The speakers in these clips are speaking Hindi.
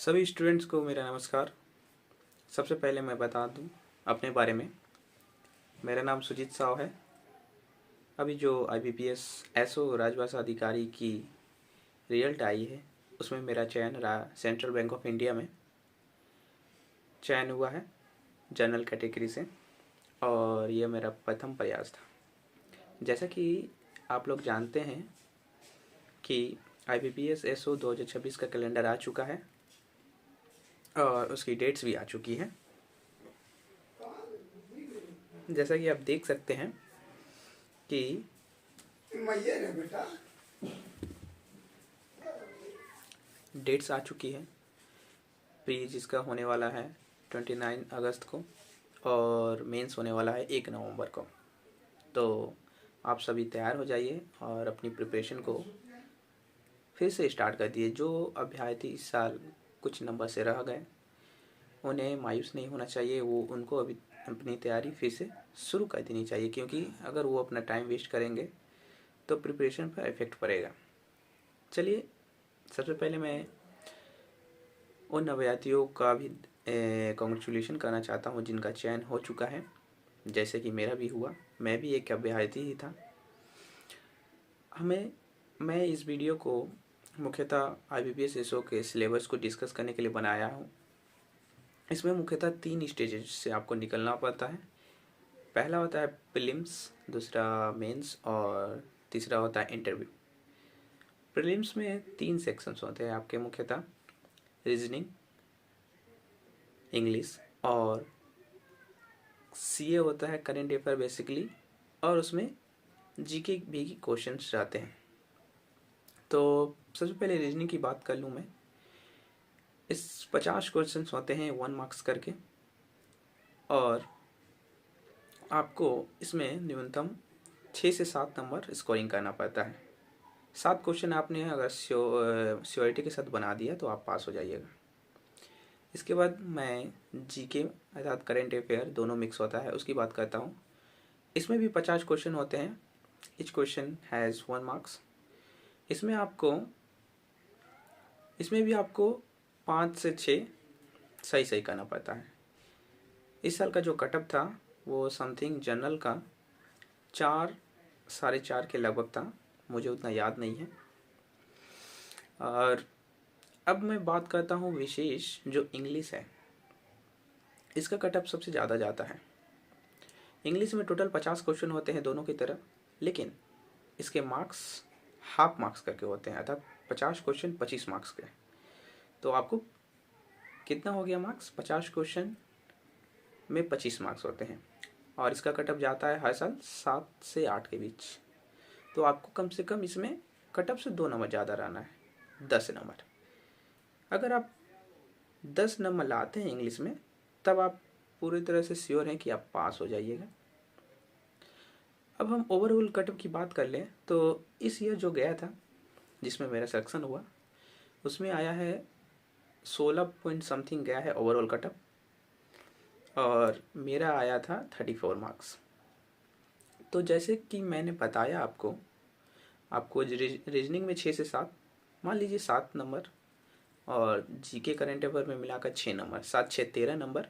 सभी स्टूडेंट्स को मेरा नमस्कार। सबसे पहले मैं बता दूं अपने बारे में। मेरा नाम सुजीत साव है। अभी जो IBPS एसओ राजभाषा अधिकारी की रिजल्ट आई है उसमें मेरा चयन रहा सेंट्रल बैंक ऑफ इंडिया में चयन हुआ है जनरल कैटेगरी से, और यह मेरा प्रथम प्रयास था। जैसा कि आप लोग जानते हैं कि IBPS एसओ 2026 का कैलेंडर आ चुका है और उसकी डेट्स भी आ चुकी हैं। जैसा कि आप देख सकते हैं कि डेट्स आ चुकी है। प्री जिसका होने वाला है 29 अगस्त को और मेंस होने वाला है 1 नवंबर को। तो आप सभी तैयार हो जाइए और अपनी प्रिपरेशन को फिर से स्टार्ट कर दिए। जो अभ्यर्थी इस साल कुछ नंबर से रह गए उन्हें मायूस नहीं होना चाहिए। वो उनको अभी अपनी तैयारी फिर से शुरू कर देनी चाहिए, क्योंकि अगर वो अपना टाइम वेस्ट करेंगे तो प्रिपरेशन पर इफेक्ट पड़ेगा। चलिए, सबसे पहले मैं उन अभ्यर्थियों का भी कॉन्ग्रेचुलेशन करना चाहता हूँ जिनका चयन हो चुका है, जैसे कि मेरा भी हुआ। मैं भी एक अभ्यर्थी ही था। मैं इस वीडियो को मुख्यतः IBPS एसओ के सिलेबस को डिस्कस करने के लिए बनाया हूँ। इसमें मुख्यतः 3 स्टेजेस से आपको निकलना पड़ता है। पहला होता है प्रीलिम्स, दूसरा मेंस और तीसरा होता है इंटरव्यू। प्रीलिम्स में 3 सेक्शंस होते हैं आपके, मुख्यतः रीजनिंग, इंग्लिश और CA होता है करेंट अफेयर बेसिकली, और उसमें GK भी क्वेश्चंस रहते हैं। तो सबसे पहले रीजनिंग की बात कर लूँ मैं। इस 50 क्वेश्चंस होते हैं 1 मार्क्स करके, और आपको इसमें न्यूनतम 6 से 7 नंबर स्कोरिंग करना पड़ता है। 7 क्वेश्चन आपने अगर श्योरिटी के साथ बना दिया तो आप पास हो जाइएगा। इसके बाद मैं GK अर्थात करेंट अफेयर दोनों मिक्स होता है उसकी बात करता हूँ। इसमें भी 50 क्वेश्चन होते हैं। Each question has 1 marks. इसमें भी आपको 5 से 6 सही करना पड़ता है। इस साल का जो कटअप था वो समथिंग जनरल का 4 साढ़े 4 के लगभग था, मुझे उतना याद नहीं है। और अब मैं बात करता हूँ विशेष जो इंग्लिश है, इसका कटअप सबसे ज़्यादा जाता है। इंग्लिश में टोटल 50 क्वेश्चन होते हैं दोनों की तरह, लेकिन इसके मार्क्स हाफ मार्क्स करके होते हैं, अर्थात 50 क्वेश्चन 25 मार्क्स के। तो आपको कितना हो गया मार्क्स? 50 क्वेश्चन में 25 मार्क्स होते हैं, और इसका कटअप जाता है हर साल 7 से 8 के बीच। तो आपको कम से कम इसमें कटअप से 2 नंबर ज़्यादा रहना है, 10 नंबर। अगर आप 10 नंबर लाते हैं इंग्लिश में, तब आप पूरी तरह से श्योर हैं कि आप पास हो जाइएगा। अब हम ओवरऑल कटअप की बात कर लें तो इस ईयर जो गया था जिसमें मेरा सिलेक्शन हुआ उसमें आया है 16 पॉइंट समथिंग गया है ओवरऑल कटअप, और मेरा आया था 34 मार्क्स। तो जैसे कि मैंने बताया आपको रीजनिंग में 6 से 7, मान लीजिए 7 नंबर, और GK करेंट अफेयर में मिलाकर 6 नंबर, 7 6 13 नंबर।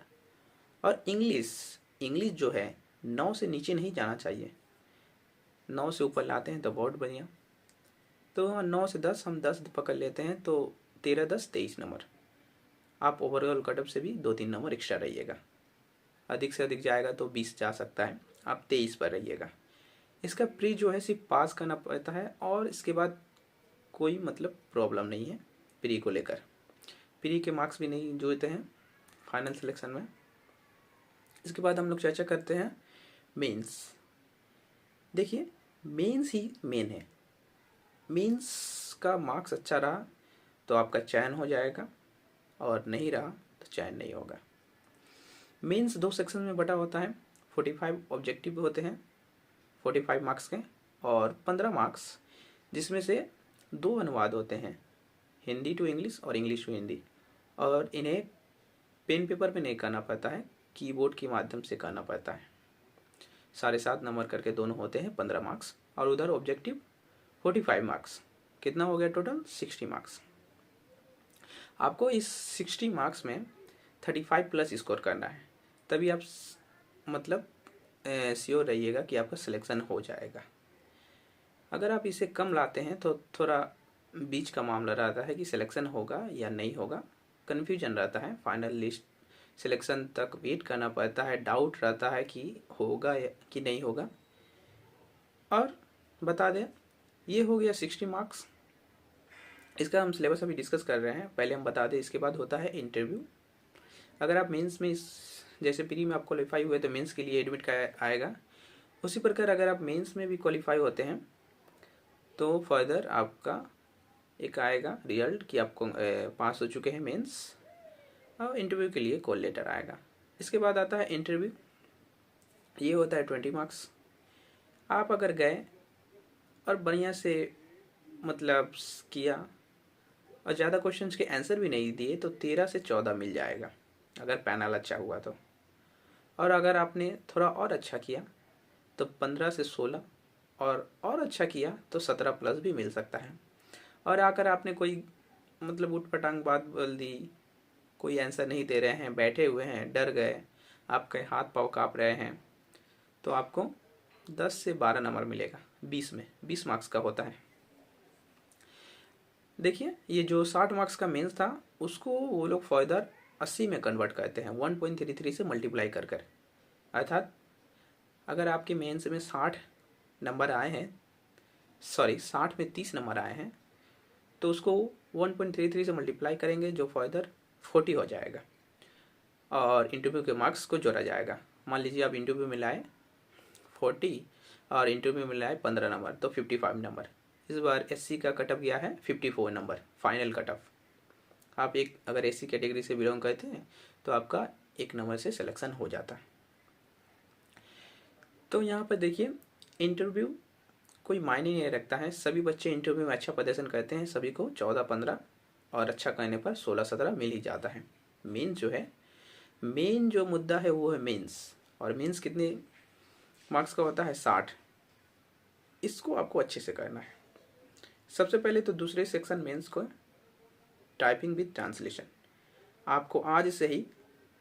और इंग्लिश जो है 9 से नीचे नहीं जाना चाहिए, 9 से ऊपर लाते हैं तो बहुत बढ़िया। तो 9 से 10 हम 10 पकड़ लेते हैं, तो 13 10 23 नंबर। आप ओवरऑल कटअप से भी 2-3 नंबर एक्स्ट्रा रहिएगा। अधिक से अधिक जाएगा तो 20 जा सकता है, आप 23 पर रहिएगा। इसका प्री जो है सिर्फ पास करना पड़ता है, और इसके बाद कोई मतलब प्रॉब्लम नहीं है प्री को लेकर। प्री के मार्क्स भी नहीं जोड़ते हैं फाइनल सिलेक्शन में। इसके बाद हम लोग चर्चा करते हैं मेंस। देखिए, मेंस ही मेन है। मेंस का मार्क्स अच्छा रहा तो आपका चयन हो जाएगा, और नहीं रहा तो चयन नहीं होगा। मेंस 2 सेक्शन में बटा होता है। 45 ऑब्जेक्टिव होते हैं 45 मार्क्स के, और 15 मार्क्स जिसमें से 2 अनुवाद होते हैं, हिंदी टू इंग्लिश और इंग्लिश टू हिंदी। और इन्हें पेन पेपर पे नहीं करना पड़ता है, कीबोर्ड के माध्यम से करना पड़ता है। 7.5 नंबर करके दोनों होते हैं 15 मार्क्स, और उधर ऑब्जेक्टिव 45 मार्क्स। कितना हो गया टोटल? 60 मार्क्स। आपको इस 60 मार्क्स में 35 प्लस स्कोर करना है, तभी आप मतलब श्योर रहिएगा कि आपका सिलेक्शन हो जाएगा। अगर आप इसे कम लाते हैं तो थोड़ा बीच का मामला रहता है कि सिलेक्शन होगा या नहीं होगा, कन्फ्यूजन रहता है, फाइनल लिस्ट सिलेक्शन तक वेट करना पड़ता है, डाउट रहता है कि होगा या कि नहीं होगा। और बता दें, ये हो गया 60 मार्क्स। इसका हम सिलेबस अभी डिस्कस कर रहे हैं, पहले हम बता दें, इसके बाद होता है इंटरव्यू। अगर आप मेंस में जैसे प्री में आप क्वालिफाई हुए तो मेंस के लिए एडमिट का आएगा, उसी प्रकार अगर आप मेंस में भी क्वालिफाई होते हैं तो फर्दर आपका एक आएगा रिजल्ट कि आपको पास हो चुके हैं मेंस, और इंटरव्यू के लिए कॉल लेटर आएगा। इसके बाद आता है इंटरव्यू, ये होता है 20 मार्क्स। आप अगर गए और बढ़िया से मतलब किया और ज़्यादा क्वेश्चंस के आंसर भी नहीं दिए तो 13 से 14 मिल जाएगा, अगर पैनल अच्छा हुआ तो। और अगर आपने थोड़ा और अच्छा किया तो 15 से 16, और अच्छा किया तो 17 प्लस भी मिल सकता है। और अगर आपने कोई मतलब उटपटांग बात बोल दी, कोई आंसर नहीं दे रहे हैं, बैठे हुए हैं, डर गए, आपके हाथ पाँव काँप रहे हैं, तो आपको 10 से 12 नंबर मिलेगा 20 में। 20 मार्क्स का होता है। देखिए, ये जो 60 मार्क्स का मेंस था उसको वो लोग फर्दर 80 में कन्वर्ट करते हैं 1.33 से मल्टीप्लाई कर कर। अर्थात अगर आपके मेंस में 60 नंबर आए हैं, सॉरी 60 में 30 नंबर आए हैं, तो उसको 1.33 से मल्टीप्लाई करेंगे जो फर्दर 40 हो जाएगा, और इंटरव्यू के मार्क्स को जोड़ा जाएगा। मान लीजिए आप इंटरव्यू में लाए 40 और इंटरव्यू में लाए 15 नंबर, तो 55 नंबर। इस बार एससी का कट ऑफ गया है 54 नंबर, फाइनल कट ऑफ। आप एक अगर एससी कैटेगरी से बिलोंग करते हैं तो आपका 1 नंबर से सिलेक्शन हो जाता है। तो यहाँ पर देखिए, इंटरव्यू कोई मायने नहीं रखता है, सभी बच्चे इंटरव्यू में अच्छा प्रदर्शन करते हैं, सभी को 14-15 और अच्छा करने पर 16-17 मिल ही जाता है। मेन जो है, मेन जो मुद्दा है वो है मेंस, और मेंस कितने मार्क्स का होता है? 60। इसको आपको अच्छे से करना है। सबसे पहले तो दूसरे सेक्शन मेंस को टाइपिंग विद ट्रांसलेशन आपको आज से ही,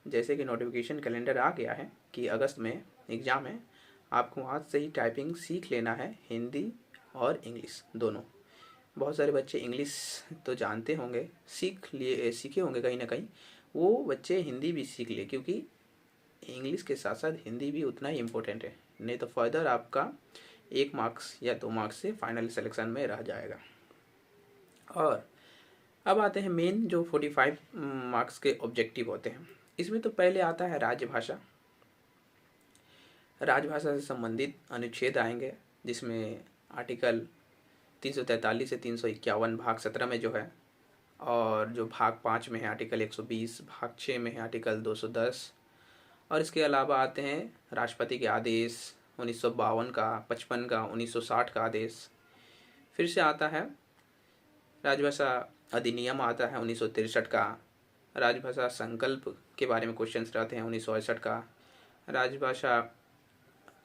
जैसे कि नोटिफिकेशन कैलेंडर आ गया है कि अगस्त में एग्ज़ाम है, आपको आज से ही टाइपिंग सीख लेना है, हिंदी और इंग्लिश दोनों। बहुत सारे बच्चे इंग्लिश तो जानते होंगे, सीखे होंगे कहीं ना कहीं, वो बच्चे हिंदी भी सीख ले, क्योंकि इंग्लिश के साथ साथ हिंदी भी उतना ही इम्पोर्टेंट है, नहीं तो फर्दर आपका 1 मार्क्स या 2 मार्क्स से फाइनल सिलेक्शन में रह जाएगा। और अब आते हैं मेन जो 45 मार्क्स के ऑब्जेक्टिव होते हैं। इसमें तो पहले आता है राजभाषा। राजभाषा से संबंधित अनुच्छेद आएंगे, जिसमें आर्टिकल 343 से 351 भाग 17 में जो है, और जो भाग 5 में है आर्टिकल 120, भाग 6 में है आर्टिकल 210। और इसके अलावा आते हैं राष्ट्रपति के आदेश 1952 का, 55 का, 1960 का आदेश। फिर से आता है राजभाषा अधिनियम, आता है 1963 का। राजभाषा संकल्प के बारे में क्वेश्चंस रहते हैं 1968 का। राजभाषा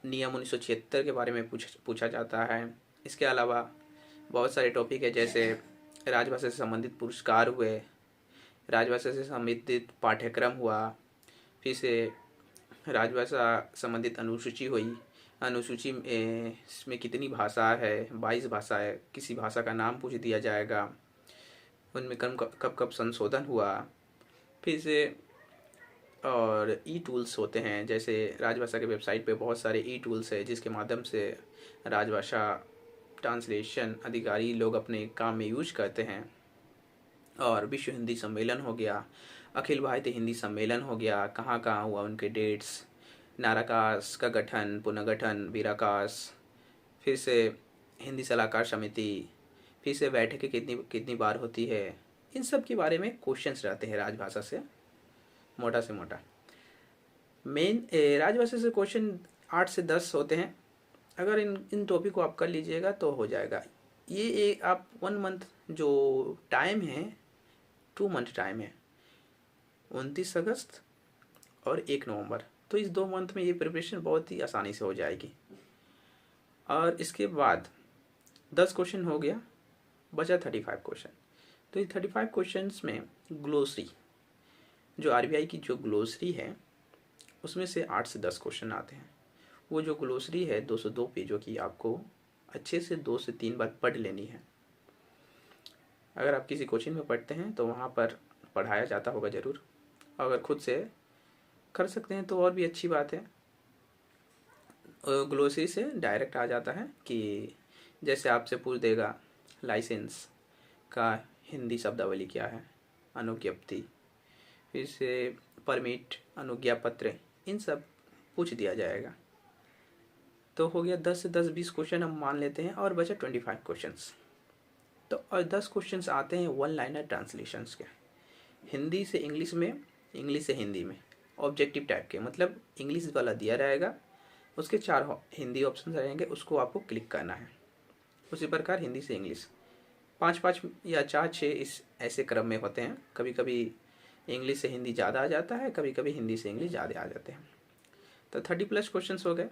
नियम 1976 के बारे में पूछा जाता है। इसके अलावा बहुत सारे टॉपिक है, जैसे राजभाषा से संबंधित पुरस्कार हुए, राजभाषा से संबंधित पाठ्यक्रम हुआ, फिर से राजभाषा संबंधित अनुसूची हुई। अनुसूची में कितनी भाषा है? 22 भाषा है। किसी भाषा का नाम पूछ दिया जाएगा, उनमें कब कब संशोधन हुआ। फिर से और ई टूल्स होते हैं, जैसे राजभाषा के वेबसाइट पे बहुत सारे ई टूल्स है, जिसके माध्यम से राजभाषा ट्रांसलेशन अधिकारी लोग अपने काम में यूज करते हैं। और विश्व हिंदी सम्मेलन हो गया, अखिल भारतीय हिंदी सम्मेलन हो गया, कहाँ कहाँ हुआ, उनके डेट्स, नाराकास का गठन, पुनर्गठन, वीराकास, फिर से हिंदी सलाहकार समिति, फिर से बैठकें कितनी कितनी बार होती है, इन सब के बारे में क्वेश्चंस रहते हैं राजभाषा से, मोटा से मोटा। मेन राजभाषा से क्वेश्चन 8 से 10 होते हैं। अगर इन टॉपिक को आप कर लीजिएगा तो हो जाएगा। ये आप 1 मंथ जो टाइम है, 2 मंथ टाइम है, 29 अगस्त और 1 नवंबर, तो इस 2 मंथ में ये प्रिपरेशन बहुत ही आसानी से हो जाएगी। और इसके बाद 10 क्वेश्चन हो गया, बचा 35 क्वेश्चन। तो ये 35 क्वेश्चंस में ग्लोसरी, जो आरबीआई की जो ग्लोसरी है उसमें से 8 से 10 क्वेश्चन आते हैं। वो जो ग्लोसरी है 202 पेजों की, आपको अच्छे से 2 से 3 बार पढ़ लेनी है। अगर आप किसी कोचिंग में पढ़ते हैं तो वहाँ पर पढ़ाया जाता होगा ज़रूर, अगर खुद से कर सकते हैं तो और भी अच्छी बात है। ग्लोसरी से डायरेक्ट आ जाता है कि जैसे आपसे पूछ देगा लाइसेंस का हिंदी शब्दावली क्या है, अनुज्ञप्ति, फिर से परमिट, अनुज्ञा पत्र, इन सब पूछ दिया जाएगा। तो हो गया 10 से 10-20 क्वेश्चन हम मान लेते हैं, और बचा 25 क्वेश्चंस। तो और 10 क्वेश्चंस आते हैं वन लाइनर ट्रांसलेशंस के, हिंदी से इंग्लिश में, इंग्लिश से हिंदी में, ऑब्जेक्टिव टाइप के, मतलब इंग्लिश वाला दिया रहेगा, उसके 4 हिंदी ऑप्शन रहेंगे, उसको आपको क्लिक करना है। उसी प्रकार हिंदी से इंग्लिश 5-5 या 4-6 इस ऐसे क्रम में होते हैं। कभी कभी इंग्लिश से हिंदी ज़्यादा आ जाता है, कभी कभी हिंदी से इंग्लिश ज़्यादा आ जाते हैं। तो 30+ क्वेश्चंस हो गए।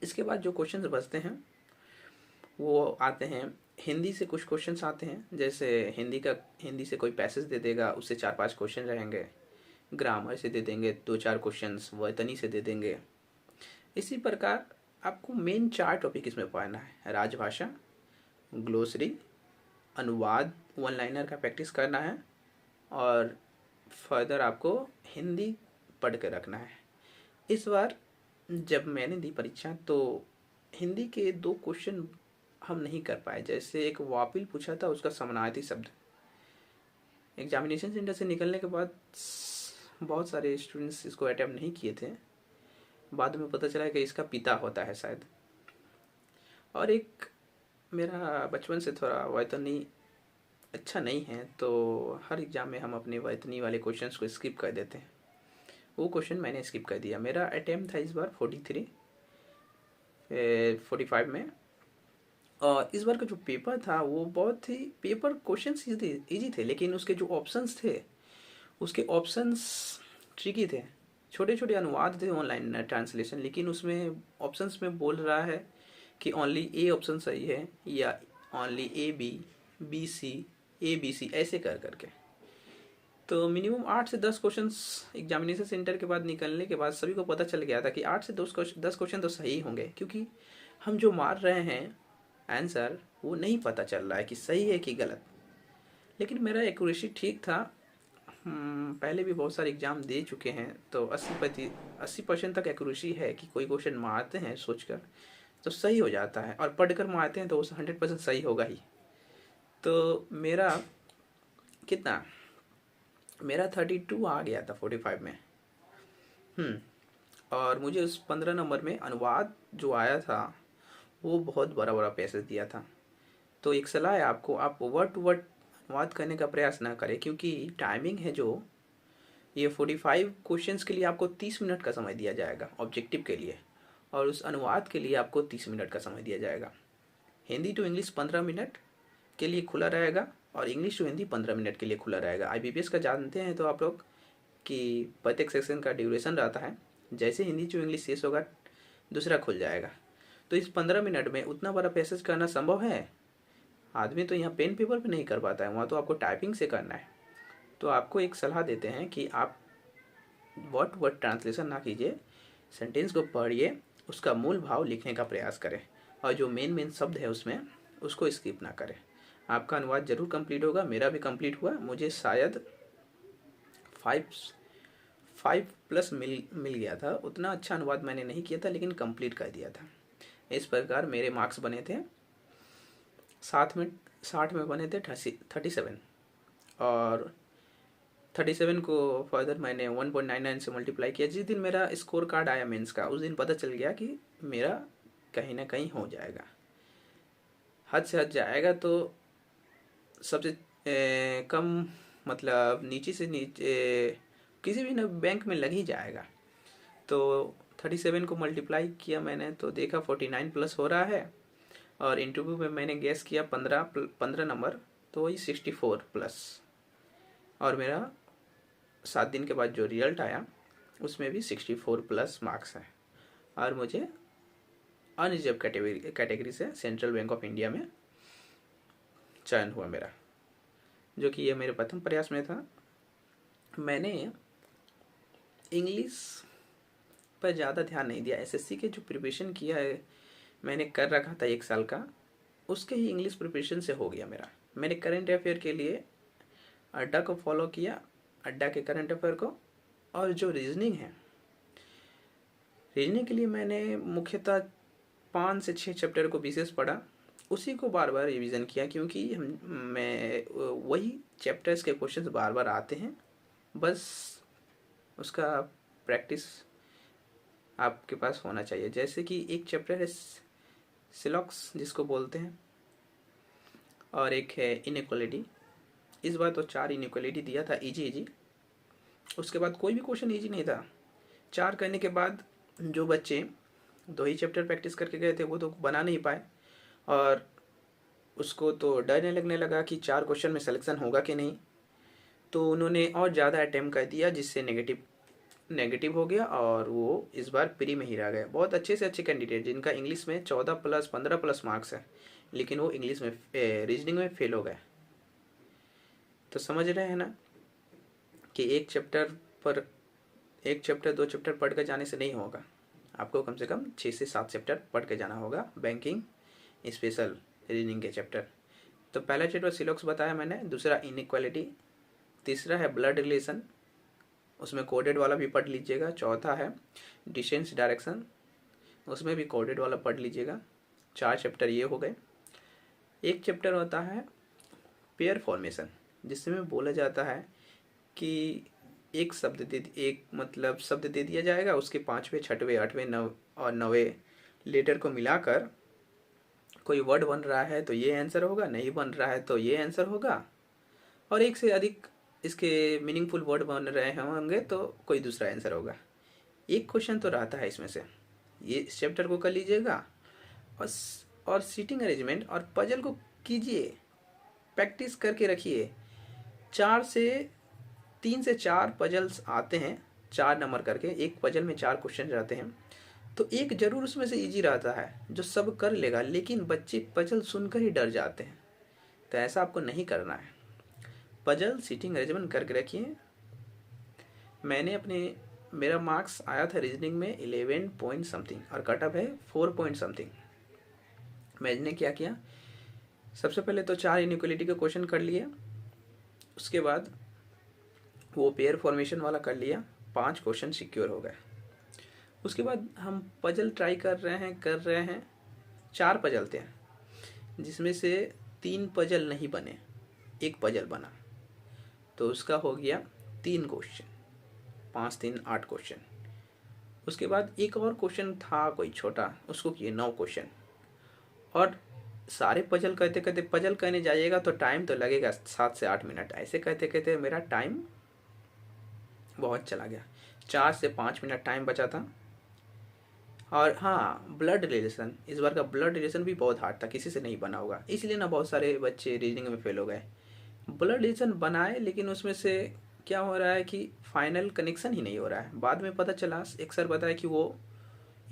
इसके बाद जो क्वेश्चंस बचते हैं वो आते हैं हिंदी से, कुछ क्वेश्चंस आते हैं जैसे हिंदी से कोई पैसेज दे देगा, उससे 4-5 क्वेश्चन रहेंगे, ग्रामर से दे देंगे 2-4 क्वेश्चंस, वर्तनी से दे देंगे। इसी प्रकार आपको मेन 4 टॉपिक इसमें पढ़ना है, राजभाषा, ग्लोसरी, अनुवाद, वन लाइनर का प्रैक्टिस करना है, और फर्दर आपको हिंदी पढ़ के रखना है। इस बार जब मैंने दी परीक्षा तो हिंदी के 2 क्वेश्चन हम नहीं कर पाए। जैसे एक वापिल पूछा था, उसका समानार्थी शब्द, एग्जामिनेशन सेंटर से निकलने के बाद बहुत सारे स्टूडेंट्स इसको अटेम्प्ट नहीं किए थे, बाद में पता चला कि इसका पिता होता है शायद। और एक मेरा बचपन से थोड़ा वैतनी अच्छा नहीं है, तो हर एग्ज़ाम में हम अपने वैतनी वाले क्वेश्चंस को स्किप कर देते हैं। वो क्वेश्चन मैंने स्किप कर दिया। मेरा अटेम्प्ट था इस बार 45 में, और इस बार का जो पेपर था वो बहुत ही, पेपर क्वेश्चंस इजी थे, लेकिन उसके जो ऑप्शंस थे, उसके ऑप्शंस ट्रिकी थे। छोटे छोटे अनुवाद थे ऑनलाइन ट्रांसलेशन, लेकिन उसमें ऑप्शंस में बोल रहा है कि ओनली ए ऑप्शन सही है, या ओनली बी सी ऐसे कर करके। तो मिनिमम 8 से 10 क्वेश्चंस एग्जामिनेशन सेंटर के बाद निकलने के बाद सभी को पता चल गया था कि 8 से 10 क्वेश्चन तो सही होंगे, क्योंकि हम जो मार रहे हैं आंसर वो नहीं पता चल रहा है कि सही है कि गलत। लेकिन मेरा एक्यूरेसी ठीक था। पहले भी बहुत सारे एग्ज़ाम दे चुके हैं, तो 80% तक एक्यूरेसी है कि कोई क्वेश्चन मारते हैं सोचकर तो सही हो जाता है, और पढ़कर मारते हैं तो वो 100% सही होगा ही। तो मेरा कितना, मेरा 32 आ गया था 45 में। और मुझे उस 15 नंबर में अनुवाद जो आया था वो बहुत बड़ा बड़ा पैसेज दिया था। तो एक सलाह है आपको, आप वर्ड टू वर्ड अनुवाद करने का प्रयास ना करें, क्योंकि टाइमिंग है जो ये 45 क्वेश्चंस के लिए आपको 30 मिनट का समय दिया जाएगा ऑब्जेक्टिव के लिए, और उस अनुवाद के लिए आपको 30 मिनट का समय दिया जाएगा। हिंदी टू इंग्लिश 15 मिनट के लिए खुला रहेगा, और इंग्लिश टू हिंदी 15 मिनट के लिए खुला रहेगा। IBPS का जानते हैं तो आप लोग कि प्रत्येक सेक्शन का ड्यूरेशन रहता है, जैसे हिंदी टू इंग्लिश शेष होगा दूसरा खुल जाएगा। तो इस 15 मिनट में उतना बड़ा पैसेज करना संभव है? आदमी तो यहाँ पेन पेपर पे नहीं कर पाता है, वहाँ तो आपको टाइपिंग से करना है। तो आपको एक सलाह देते हैं कि आप वर्ड टू वर्ड ट्रांसलेशन ना कीजिए, सेंटेंस को पढ़िए, उसका मूल भाव लिखने का प्रयास करें, और जो मेन शब्द है उसमें उसको स्किप ना करें। आपका अनुवाद जरूर कंप्लीट होगा, मेरा भी कंप्लीट हुआ। मुझे शायद 5+ मिल गया था। उतना अच्छा अनुवाद मैंने नहीं किया था, लेकिन कंप्लीट कर दिया था। इस प्रकार मेरे मार्क्स बने थे 60 में बने थे 37, और 37 को फर्दर मैंने 1.99 से मल्टीप्लाई किया। जिस दिन मेरा स्कोर कार्ड आया मेंस का, उस दिन पता चल गया कि मेरा कहीं ना कहीं हो जाएगा, हद से हद जाएगा। तो सबसे कम, मतलब नीचे से नीचे किसी भी ना बैंक में लग ही जाएगा। तो 37 को मल्टीप्लाई किया मैंने तो देखा 49+ हो रहा है, और इंटरव्यू में मैंने गैस किया 15 नंबर, तो वही 64+, और मेरा 7 दिन के बाद जो रिजल्ट आया उसमें भी 64+ मार्क्स हैं, और मुझे अनरिजर्व कैटेगरी से सेंट्रल बैंक ऑफ इंडिया में चयन हुआ मेरा। जो कि ये मेरे प्रथम प्रयास में था। मैंने इंग्लिश पर ज़्यादा ध्यान नहीं दिया। एसएससी के जो प्रिपरेशन किया है मैंने कर रखा था 1 साल का, उसके ही इंग्लिश प्रिपरेशन से हो गया मेरा। मैंने करंट अफेयर के लिए अड्डा को फॉलो किया, अड्डा के करंट अफेयर को। और जो रीजनिंग है, रीजनिंग के लिए मैंने मुख्यतः 5 से 6 चैप्टर को विशेष पढ़ा, उसी को बार बार रिवीजन किया, क्योंकि मैं वही चैप्टर्स के क्वेश्चंस बार बार आते हैं, बस उसका प्रैक्टिस आपके पास होना चाहिए। जैसे कि एक चैप्टर है सिलॉक्स जिसको बोलते हैं, और एक है इनइक्वालिटी। इस बार तो 4 इनइक्वालिटी दिया था इजी। उसके बाद कोई भी क्वेश्चन इजी नहीं था। 4 करने के बाद जो बच्चे 2 ही चैप्टर प्रैक्टिस करके गए थे वो तो बना नहीं पाए, और उसको तो डर लगने लगा कि 4 क्वेश्चन में सिलेक्शन होगा कि नहीं, तो उन्होंने और ज़्यादा अटैम्प्ट कर दिया, जिससे नेगेटिव हो गया और वो इस बार प्री में ही रह गए। बहुत अच्छे से अच्छे कैंडिडेट जिनका इंग्लिश में 14 प्लस 15 प्लस मार्क्स है, लेकिन वो इंग्लिश में रीजनिंग में फेल हो गए। तो समझ रहे हैं ना कि एक चैप्टर 2 चैप्टर पढ़ कर जाने से नहीं होगा, आपको कम से कम 6 से 7 चैप्टर पढ़ के जाना होगा बैंकिंग स्पेशल रीजनिंग के चैप्टर। तो पहला चैप्टर सिलॉक्स बताया मैंने, दूसरा इनइक्वालिटी, तीसरा है ब्लड रिलेशन, उसमें कोडेड वाला भी पढ़ लीजिएगा, चौथा है डिस्टेंस डायरेक्शन, उसमें भी कोडेड वाला पढ़ लीजिएगा। 4 चैप्टर ये हो गए। एक चैप्टर होता है पेयर फॉर्मेशन, जिसमें बोला जाता है कि एक शब्द दे दिया जाएगा, उसके 5वें 6वें 8वें 9 और 9वें लेटर को मिलाकर कोई वर्ड बन रहा है तो ये आंसर होगा, नहीं बन रहा है तो ये आंसर होगा, और एक से अधिक इसके मीनिंगफुल वर्ड बन रहे होंगे तो कोई दूसरा आंसर होगा। एक क्वेश्चन तो रहता है इसमें से, ये इस चैप्टर को कर लीजिएगा। और सीटिंग अरेंजमेंट और पजल को कीजिए, प्रैक्टिस करके रखिए। 3 से 4 पजल्स आते हैं, 4 नंबर करके, एक पजल में 4 क्वेश्चन रहते हैं, तो एक जरूर उसमें से इजी रहता है जो सब कर लेगा, लेकिन बच्चे पजल सुनकर ही डर जाते हैं। तो ऐसा आपको नहीं करना है, पजल सीटिंग अरेंजमेंट करके रखिए। मेरा मार्क्स आया था रीजनिंग में 11 पॉइंट समथिंग और कट ऑफ है 4 पॉइंट समथिंग। मैंने क्या किया, सबसे पहले तो 4 इनइक्वालिटी के क्वेश्चन कर लिए, उसके बाद वो पेयर फॉर्मेशन वाला कर लिया, 5 क्वेश्चन सिक्योर हो गए। उसके बाद हम पजल ट्राई कर रहे हैं। 4 पजल थे, जिसमें से 3 पजल नहीं बने, एक पजल बना, तो उसका हो गया 3 क्वेश्चन, 5 3 8 क्वेश्चन। उसके बाद एक और क्वेश्चन था कोई छोटा, उसको किए 9 क्वेश्चन। और सारे पजल पजल कहने जाइएगा तो टाइम तो लगेगा 7 से 8 मिनट। ऐसे कहते मेरा टाइम बहुत चला गया, 4 से 5 मिनट टाइम बचा था। और हाँ, ब्लड रिलेशन, इस बार का ब्लड रिलेशन भी बहुत हार्ड था, किसी से नहीं बना होगा, इसलिए ना बहुत सारे बच्चे रीजनिंग में फेल हो गए। ब्लड रिलेशन बनाए, लेकिन उसमें से क्या हो रहा है कि फाइनल कनेक्शन ही नहीं हो रहा है। बाद में पता चला, एक सर बताया कि वो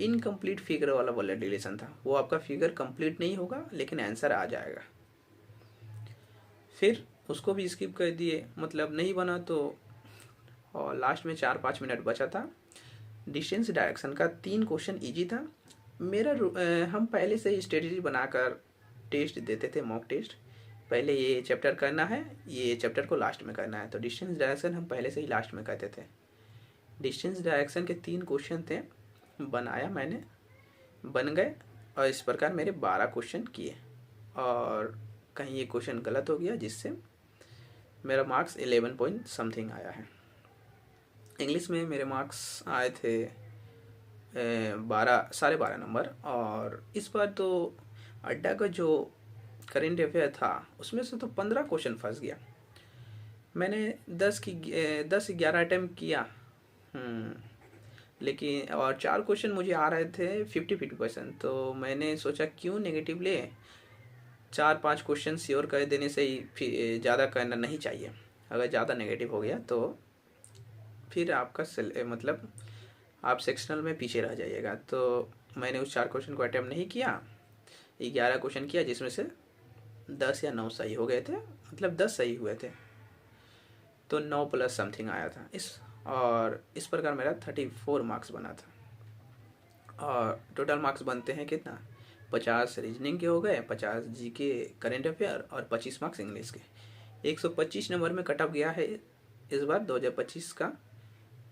इनकम्प्लीट फिगर वाला ब्लड रिलेशन था, वो आपका फिगर कंप्लीट नहीं होगा लेकिन आंसर आ जाएगा। फिर उसको भी स्किप कर दिए, मतलब नहीं बना तो। और लास्ट में 4-5 मिनट बचा था। डिस्टेंस डायरेक्शन का 3 क्वेश्चन इजी था। हम पहले से ही स्ट्रेटजी बनाकर टेस्ट देते थे, मॉक टेस्ट। पहले ये चैप्टर करना है, ये चैप्टर को लास्ट में करना है, तो डिस्टेंस डायरेक्शन हम पहले से ही लास्ट में करते थे। डिस्टेंस डायरेक्शन के 3 क्वेश्चन थे, बनाया मैंने, बन गए, और इस प्रकार मेरे 12 क्वेश्चन किए। और कहीं ये क्वेश्चन गलत हो गया, जिससे मेरा मार्क्स 11 पॉइंट समथिंग आया है। इंग्लिश में मेरे मार्क्स आए थे 12.5 नंबर। और इस बार तो अड्डा का जो करेंट अफेयर था उसमें से तो 15 क्वेश्चन फंस गया। मैंने 10-11 अटैम्प्ट किया, लेकिन और 4 क्वेश्चन मुझे आ रहे थे 50-50%। तो मैंने सोचा क्यों नेगेटिव ले, 4-5 क्वेश्चन श्योर कर देने से ही ज़्यादा करना नहीं चाहिए। अगर ज़्यादा नेगेटिव हो गया तो फिर आपका मतलब आप सेक्शनल में पीछे रह जाइएगा। तो मैंने उस 4 क्वेश्चन को अटैम्प्ट नहीं किया, 11 क्वेश्चन किया, जिसमें से 10 या 9 सही हो गए थे, मतलब 10 सही हुए थे, तो 9 प्लस समथिंग आया था और इस प्रकार मेरा 34 मार्क्स बना था। और टोटल मार्क्स बनते हैं कितना, 50 रीजनिंग के हो गए, 50 जीके करंट अफेयर और 25 मार्क्स इंग्लिश के। 125 नंबर में कट ऑफ गया है इस बार 2025 का,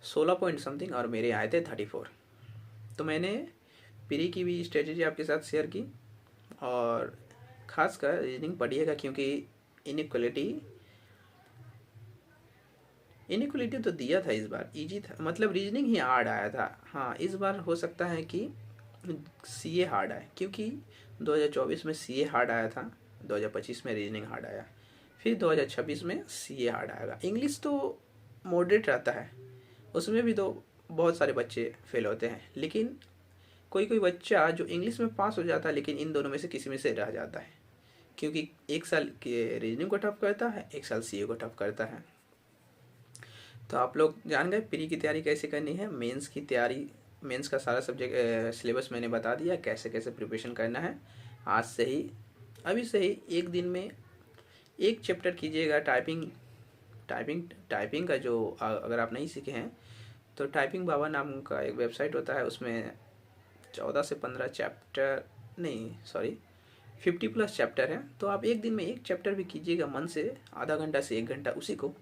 16 पॉइंट समथिंग, और मेरे आए थे 34। तो मैंने प्री की भी स्ट्रेटेजी आपके साथ शेयर की, और ख़ासकर रीजनिंग पढ़िएगा क्योंकि इनइक्वलिटी तो दिया था इस बार, इजी था, मतलब रीजनिंग ही हार्ड आया था। हाँ, इस बार हो सकता है कि सीए हार्ड आए, क्योंकि 2024 में सीए हार्ड आया था, 2025 में रीजनिंग हार्ड आया, फिर 2026 में सीए हार्ड आएगा। इंग्लिश तो मॉडरेट रहता है, उसमें भी तो बहुत सारे बच्चे फेल होते हैं, लेकिन कोई कोई बच्चा जो इंग्लिश में पास हो जाता है लेकिन इन दोनों में से किसी में से रह जाता है, क्योंकि एक साल के रीजनिंग को टफ करता है, एक साल सीए को टफ करता है। तो आप लोग जान गए प्री की तैयारी कैसे करनी है। मेंस की तैयारी, मेंस का सारा सब्जेक्ट सिलेबस मैंने बता दिया, कैसे कैसे प्रिपरेशन करना है। आज से ही, अभी से ही एक दिन में एक चैप्टर कीजिएगा। टाइपिंग का जो अगर आप नहीं सीखे हैं तो टाइपिंग बाबा नाम का एक वेबसाइट होता है, उसमें 14 से 15 चैप्टर, नहीं सॉरी 50+ चैप्टर है। तो आप एक दिन में एक चैप्टर भी कीजिएगा मन से, आधा घंटा से 1 घंटा उसी को,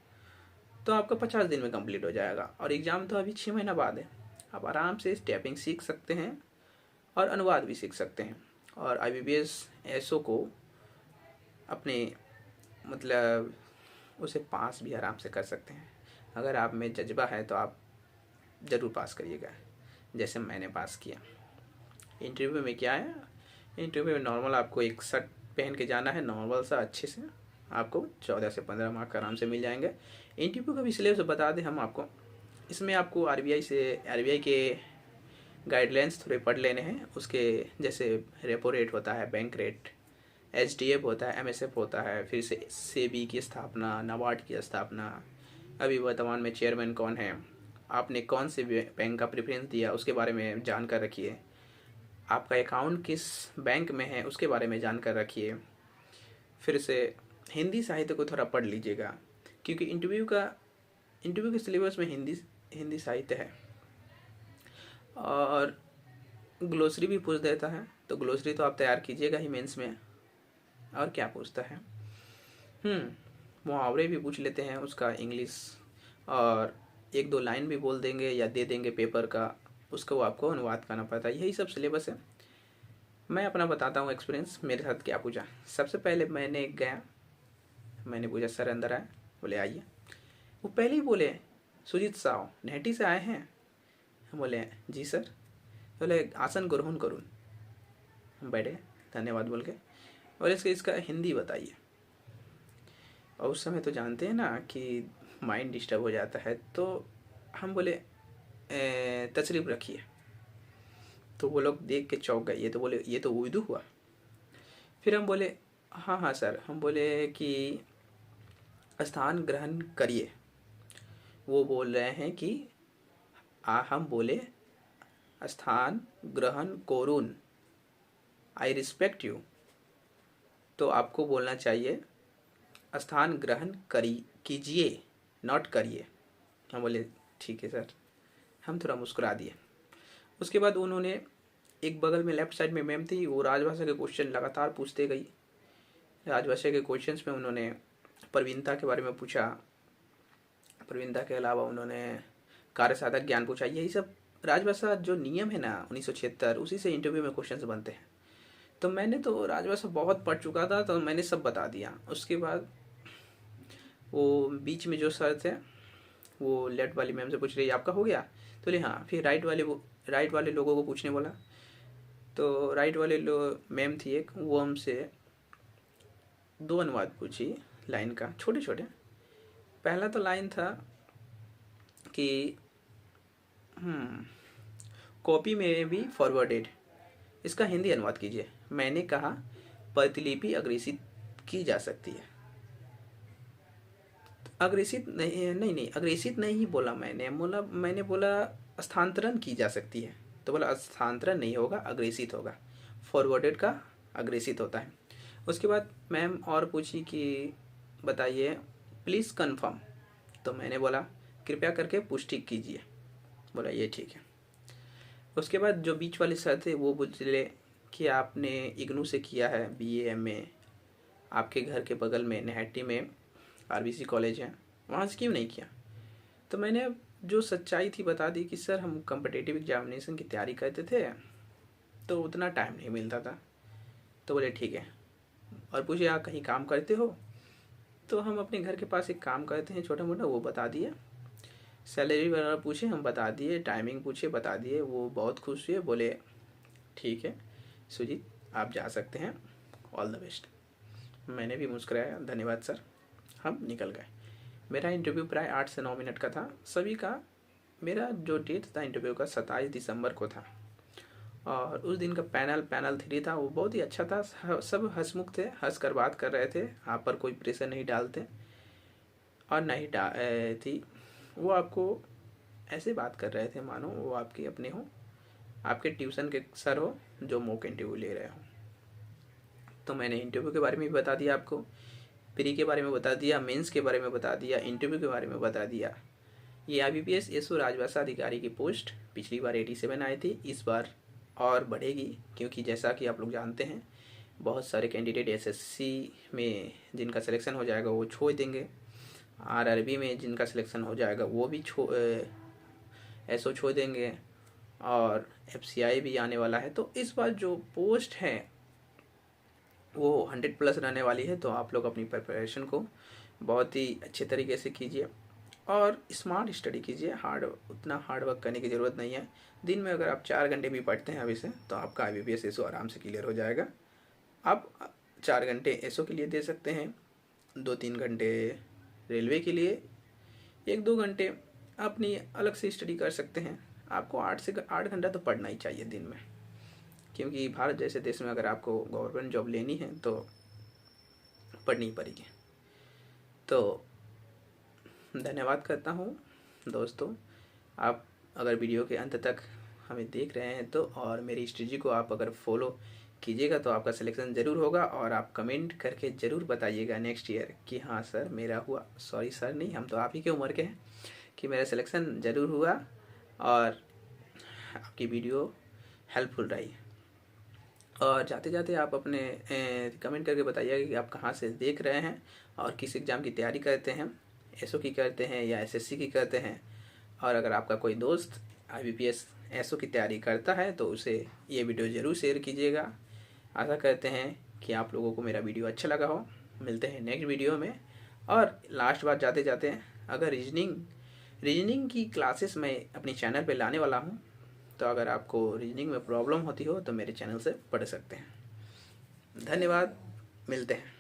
तो आपका 50 दिन में कंप्लीट हो जाएगा। और एग्ज़ाम तो अभी 6 महीना बाद है। आप आराम से टाइपिंग सीख सकते हैं और अनुवाद भी सीख सकते हैं, और IBPS एसओ को अपने मतलब उसे पास भी आराम से कर सकते हैं। अगर आप में जज्बा है तो आप ज़रूर पास करिएगा, जैसे मैंने पास किया। इंटरव्यू में क्या है, इंटरव्यू में नॉर्मल आपको एक शर्ट पहन के जाना है, नॉर्मल सा अच्छे से, आपको 14 से 15 मार्क आराम से मिल जाएंगे। इंटरव्यू का भी सिलेबस बता दें हम आपको, इसमें आपको आरबीआई के गाइडलाइंस थोड़े पढ़ लेने हैं। उसके जैसे रेपो रेट होता है, बैंक रेट, एचडीएफ होता है, एमएसएफ होता है, फिर से सेबी की स्थापना, नाबार्ड की स्थापना, अभी वर्तमान में चेयरमैन कौन है, आपने कौन से बैंक का प्रेफरेंस दिया उसके बारे में जानकर रखिए, आपका अकाउंट किस बैंक में है उसके बारे में जानकर रखिए। फिर से हिंदी साहित्य को थोड़ा पढ़ लीजिएगा, क्योंकि इंटरव्यू के सिलेबस में हिंदी साहित्य है। और ग्लोसरी भी पूछ देता है, तो ग्लोसरी तो आप तैयार कीजिएगा ही मेंस में। और क्या पूछता है, मुहावरे भी पूछ लेते हैं उसका इंग्लिश, और 1-2 लाइन भी बोल देंगे या दे देंगे पेपर का, उसको आपको अनुवाद करना पड़ता है। यही सब सिलेबस है। मैं अपना बताता हूँ एक्सपीरियंस, मेरे साथ क्या पूछा। सबसे पहले मैंने पूछा सर अंदर आए, बोले आइए। वो पहले ही बोले सुजीत साव नेटी से आए हैं। हम बोले जी सर। बोले आसन ग्रहण करूँ, हम बैठे धन्यवाद बोल के, और इसका हिंदी बताइए। और उस समय तो जानते हैं ना कि माइंड डिस्टर्ब हो जाता है, तो हम बोले तशरीफ़ रखिए। तो वो लोग देख के चौंक गए, ये तो बोले ये तो उर्दू हुआ। फिर हम बोले हाँ हाँ सर, हम बोले कि स्थान ग्रहण करिए। वो बोल रहे हैं कि हम बोले स्थान ग्रहण कोरून, आई रिस्पेक्ट यू। तो आपको बोलना चाहिए स्थान ग्रहण कीजिए, नॉट करिए। हम बोले ठीक है सर। हम थोड़ा मुस्कुरा दिए। उसके बाद उन्होंने एक बगल में लेफ्ट साइड में मैम थी, वो राजभाषा के क्वेश्चन लगातार पूछते गई। राजभाषा के क्वेश्चंस में उन्होंने प्रवीणता के बारे में पूछा, प्रवीणता के अलावा उन्होंने कार्य साधक ज्ञान पूछा। यही सब राजभाषा जो नियम है ना 1976, उसी से इंटरव्यू में क्वेश्चंस बनते हैं। तो मैंने तो राजभाषा बहुत पढ़ चुका था, तो मैंने सब बता दिया। उसके बाद वो बीच में जो सर थे वो लेफ्ट वाली मैम से पूछ रही आपका हो गया, तो बोले हाँ। फिर राइट वाले लोगों को पूछने बोला, तो राइट वाले मैम थी एक, वो हमसे 2 अनुवाद पूछी लाइन का, छोटे छोटे। पहला तो लाइन था कि कॉपी में भी फॉरवर्डेड, इसका हिंदी अनुवाद कीजिए। मैंने कहा प्रतिलिपि अग्रेसित की जा सकती है। अग्रेसित नहीं अग्रेसित नहीं बोला मैंने बोला स्थानांतरण की जा सकती है। तो बोला स्थानांतरण नहीं होगा, अग्रेसित होगा। फॉरवर्डेड का अग्रेसित होता है। उसके बाद मैम और पूछी कि बताइए प्लीज़ कंफर्म। तो मैंने बोला कृपया करके पुष्टि कीजिए। बोला ये ठीक है। उसके बाद जो बीच वाले सर थे वो बोले कि आपने इग्नू से किया है BA MA, आपके घर के बगल में निहाटी में RBC कॉलेज है, वहाँ से क्यों नहीं किया। तो मैंने जो सच्चाई थी बता दी कि सर हम कॉम्पिटिटिव एग्जामिनेशन की तैयारी करते थे तो उतना टाइम नहीं मिलता था। तो बोले ठीक है, और पूछे आप कहीं काम करते हो। तो हम अपने घर के पास एक काम करते हैं छोटा मोटा, वो बता दिए। सैलरी वगैरह पूछे, हम बता दिए। टाइमिंग पूछे, बता दिए। वो बहुत खुश हुए, बोले ठीक है सुजीत आप जा सकते हैं, ऑल द बेस्ट। मैंने भी मुस्कुराया, धन्यवाद सर। हम निकल गए। मेरा इंटरव्यू प्राय 8 से 9 मिनट का था सभी का। मेरा जो डेट था इंटरव्यू का 27 दिसंबर को था, और उस दिन का पैनल 3 था। वो बहुत ही अच्छा था, सब हंसमुख थे, हंस कर बात कर रहे थे, आप पर कोई प्रेशर नहीं डालते और नहीं थी। वो आपको ऐसे बात कर रहे थे मानो वो आपके अपने हो, आपके ट्यूशन के सर हो जो मॉक इंटरव्यू ले रहे हो। तो मैंने इंटरव्यू के बारे में भी बता दिया आपको, प्री के बारे में बता दिया, मेंस के बारे में बता दिया, इंटरव्यू के बारे में बता दिया। ये IBPS SO राजभाषा अधिकारी की पोस्ट पिछली बार 87 आई थी, इस बार और बढ़ेगी, क्योंकि जैसा कि आप लोग जानते हैं बहुत सारे कैंडिडेट SSC में जिनका सिलेक्शन हो जाएगा वो छोड़ देंगे, RRB में जिनका सिलेक्शन हो जाएगा वो भी SO छोड़ देंगे, और FCI भी आने वाला है। तो इस बार जो पोस्ट है वो 100+ रहने वाली है। तो आप लोग अपनी प्रिपरेशन को बहुत ही अच्छे तरीके से कीजिए और स्मार्ट स्टडी कीजिए। उतना हार्ड वर्क करने की ज़रूरत नहीं है। दिन में अगर आप 4 घंटे भी पढ़ते हैं अभी से तो आपका IBPS SO आराम से क्लियर हो जाएगा। आप 4 घंटे SO के लिए दे सकते हैं, 2-3 घंटे रेलवे के लिए, 1-2 घंटे अपनी अलग से स्टडी कर सकते हैं। आपको 8 से 8 घंटा तो पढ़ना ही चाहिए दिन में, क्योंकि भारत जैसे देश में अगर आपको गवर्नमेंट जॉब लेनी है तो पढ़नी ही पड़ेगी। तो धन्यवाद करता हूँ दोस्तों, आप अगर वीडियो के अंत तक हमें देख रहे हैं तो, और मेरी स्ट्रेटजी को आप अगर फॉलो कीजिएगा तो आपका सिलेक्शन ज़रूर होगा। और आप कमेंट करके ज़रूर बताइएगा नेक्स्ट ईयर कि हाँ सर मेरा हुआ, सॉरी सर नहीं, हम तो आप ही के उम्र के हैं, कि मेरा सिलेक्शन ज़रूर हुआ और आपकी वीडियो हेल्पफुल रही। और जाते जाते आप अपने कमेंट करके बताइएगा कि आप कहाँ से देख रहे हैं और किस एग्ज़ाम की तैयारी करते हैं, SO की करते हैं या SSC की करते हैं। और अगर आपका कोई दोस्त IBPS SO की तैयारी करता है तो उसे ये वीडियो ज़रूर शेयर कीजिएगा। आशा करते हैं कि आप लोगों को मेरा वीडियो अच्छा लगा हो। मिलते हैं नेक्स्ट वीडियो में। और लास्ट बात जाते जाते, अगर रीजनिंग की क्लासेस मैं अपनी चैनल पे लाने वाला हूँ, तो अगर आपको रीजनिंग में प्रॉब्लम होती हो तो मेरे चैनल से पढ़ सकते हैं। धन्यवाद, मिलते हैं।